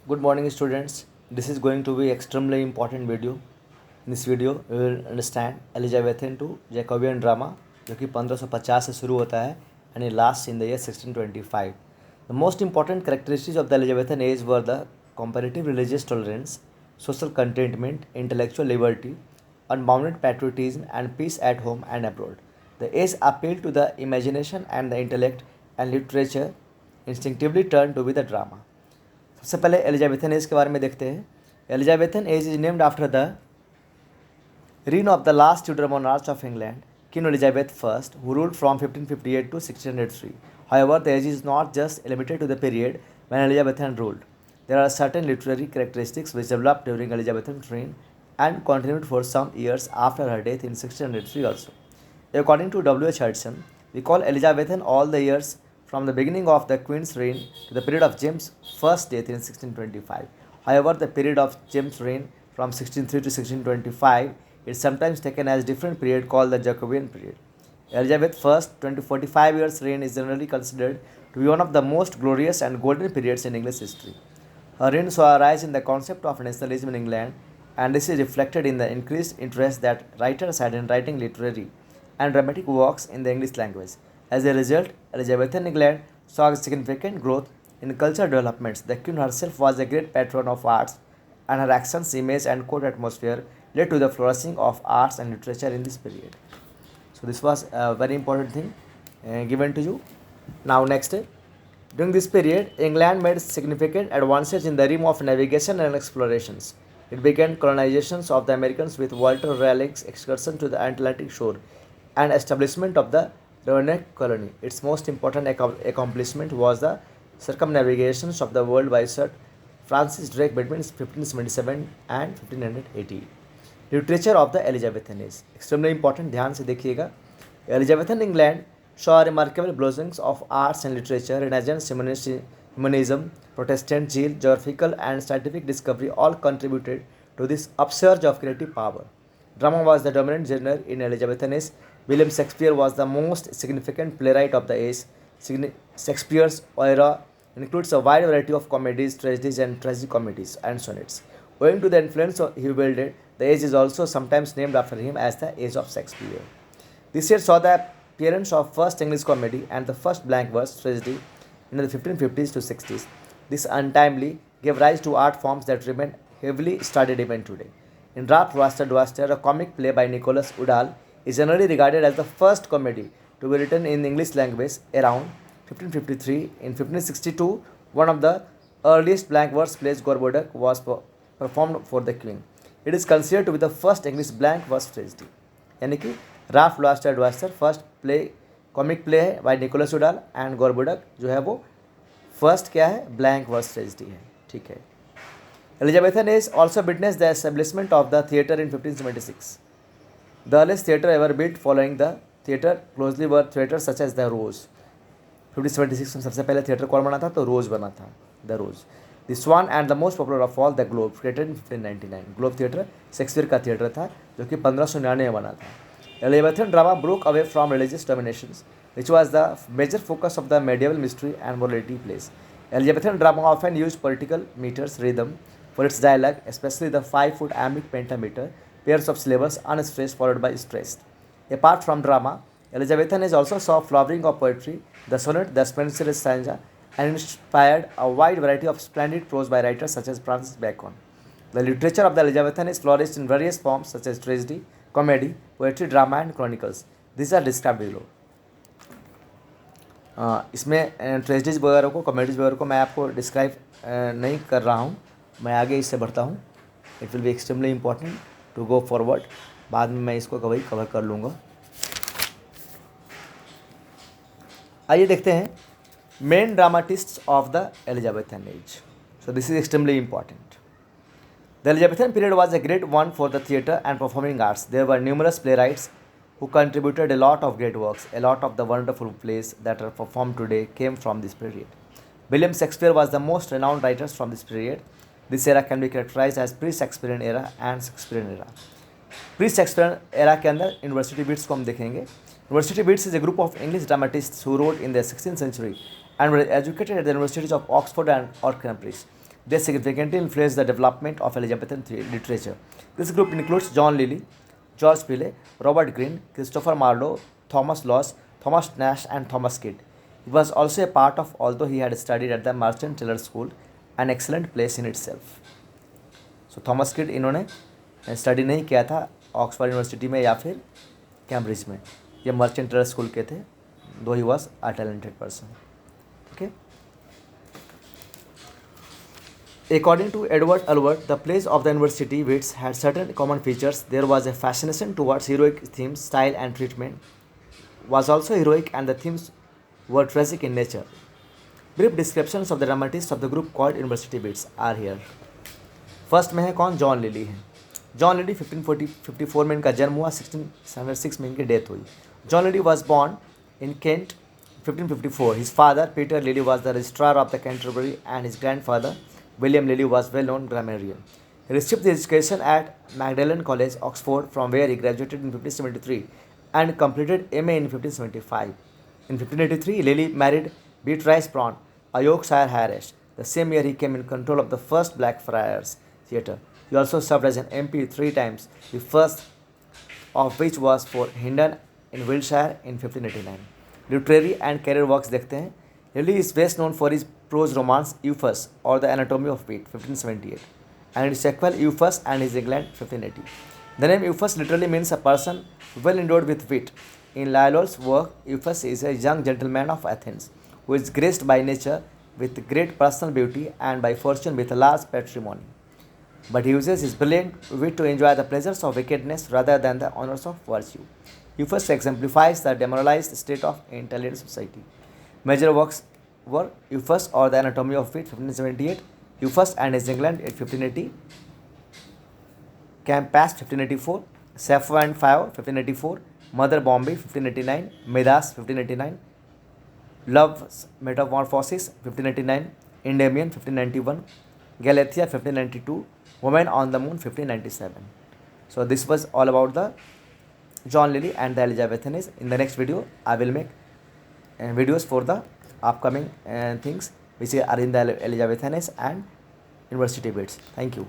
Good morning students. This is going to be extremely important video. In this video we will understand Elizabethan to Jacobean drama जो कि 1550 से शुरू होता है and it lasts in the year 1625. The most important characteristics of the Elizabethan age were the comparative religious tolerance, social contentment, intellectual liberty, unbounded patriotism and peace at home and abroad. The age appealed to the imagination and the intellect and literature instinctively turned to be the drama. सबसे पहले Elizabethan age के बारे में देखते हैं. Elizabethan age is named after the reign of the last Tudor monarch of England, Queen Elizabeth I, who ruled from 1558 to 1603. However, the age is not just limited to the period when Elizabethan ruled. There are certain literary characteristics which developed during Elizabethan's reign and continued for some years after her death in 1603 also. According to W. H. Hudson, we call Elizabethan all the years from the beginning of the Queen's reign to the period of James I's death in 1625. However, the period of James' reign from 1603 to 1625 is sometimes taken as different period called the Jacobean period. Elizabeth I's 45 years reign is generally considered to be one of the most glorious and golden periods in English history. Her reign saw a rise in the concept of nationalism in England, and this is reflected in the increased interest that writers had in writing literary and dramatic works in the English language. As a result, Elizabethan England saw significant growth in cultural developments. The Queen herself was a great patron of arts, and her actions, image, and court atmosphere led to the flourishing of arts and literature in this period. So, this was a very important thing given to you. Now, next, during this period, England made significant advances in the realm of navigation and explorations. It began colonizations of the Americans with Walter Raleigh's excursion to the Atlantic shore and establishment of the Roanoke colony. Its most important accomplishment was the circumnavigations of the world by Sir Francis Drake between 1577 and 1580. Literature of the Elizabethan age extremely important, ध्यान से देखिएगा. Elizabethan England saw remarkable blossoms of arts and literature, renaissance, humanism, Protestant zeal, geographical and scientific discovery all contributed to this upsurge of creative power. Drama was the dominant genre in Elizabethan age. William Shakespeare was the most significant playwright of the age. Shakespeare's era includes a wide variety of comedies, tragedies, and tragicomedies and sonnets. Owing to the influence he wielded, the age is also sometimes named after him as the Age of Shakespeare. This year saw the appearance of first English comedy and the first blank verse tragedy in the 1550s to 60s. This untimely gave rise to art forms that remain heavily studied even today. In Ralph Dwyer, a comic play by Nicholas Udall, is generally regarded as the first comedy to be written in English language around 1553. In 1562, one of the earliest blank verse plays, Gorboduc, was performed for the Queen. It is considered to be the first English blank verse tragedy. यानी कि Ralph Roister Doister first play comic play है by Nicholas Udall and Gorboduc जो है वो first क्या है blank verse tragedy है. ठीक है. Elizabethan age also witness the establishment of the theatre in 1576. The earliest theatre ever built following the theatre closely were theatre such as the Rose. 1576 में सबसे पहले थिएटर कौन बना था? तो रोज बना था, the Rose. The Swan and the most popular of all the Globe, created in 1599. Globe theatre Shakespeare का थिएटर था जो कि 1599 में बना था. Elizabethan drama broke away from religious dominations, which was the major focus of the medieval mystery and morality plays. Elizabethan drama often used political meters rhythm for its dialogue, especially the 5-foot iambic pentameter, pairs of syllables unstressed followed by stressed. Apart from drama, Elizabethan age also saw flowering of poetry, the sonnet, the Spenser stanza, and inspired a wide variety of splendid prose by writers such as Francis Bacon. The literature of the Elizabethan age flourished in various forms such as tragedy, comedy, poetry, drama and chronicles. These are described below. इसमें tragedies वगैरह को, comedies वगैरह को मैं आपको describe नहीं कर रहा हूँ, मैं आगे इससे बढ़ता हूँ. It will be extremely important to go forward. बाद में मैं इसको कवर कर लूँगा. आइए देखते हैं main dramatists of the Elizabethan age. So this is extremely important. The Elizabethan period was a great one for the theatre and performing arts. There were numerous playwrights who contributed a lot of great works. A lot of the wonderful plays that are performed today came from this period. William Shakespeare was the most renowned writer from this period. This era can be characterized as pre-Shakespearean era and Shakespearean era. Pre-Shakespearean era के अंदर university beats को हम देखेंगे. University Beats is a group of English dramatists who wrote in the 16th century and were educated at the universities of Oxford or Cambridge. They significantly influenced the development of Elizabethan literature. This group includes John Lilly, George Pille, Robert Greene, Christopher Marlowe, Thomas Lawes, Thomas Nash, and Thomas Kidd. He was also a part of, although he had studied at the Merchant Taylor School, an excellent place in itself. So Thomas kid इन्होंने study नहीं किया था Oxford university में या फिर Cambridge में, ये merchant Taylor school के थे, दो he was a talented person. Okay. According to Edward Albert, the plays of the university wits had certain common features. There was a fascination towards heroic themes, style, and treatment was also heroic, and the themes were tragic in nature. Brief descriptions of the dramatists of the group called university wits are here. First में है कौन? John lily है. John lily 1554 में इनका जन्म हुआ, 1676 में इनकी डेथ हुई. John lily was born in Kent 1554. His father Peter Lilly was the registrar of the Canterbury, and his grandfather William Lilly was well-known grammarian. He received his education at Magdalen College, Oxford, from where he graduated in 1573 and completed MA in 1575. In 1583, Lilly married Beatrice Brown, a Yorkshire heiress. The same year, he came in control of the first Blackfriars Theatre. He also served as an MP 3 times, the first of which was for Hindon in Wiltshire in 1589. Literary and career works देखते हैं. Lilly is best known for his prose romance Euphus or The Anatomy of Wit 1578 and its sequel Euphus and His England 1580. The name Euphus literally means a person well endowed with wit. In Lyell's work, Euphus is a young gentleman of Athens who is graced by nature with great personal beauty and by fortune with a large patrimony. But he uses his brilliant wit to enjoy the pleasures of wickedness rather than the honors of virtue. Euphus exemplifies the demoralized state of intelligent society. Major works were Euphus or The Anatomy of Wit 1578, Euphus and His England 1580, Campaspe 1584, Sappho and Phao 1584, Mother Bombay 1589, Midas 1589, Love's Metamorphosis 1589, Endymion 1591, Galatea 1592, Woman on the Moon 1597. So this was all about the John Lilly and the Elizabethans. In the next video, I will make videos for the upcoming things which are in the Elizabethans and university bits. Thank you.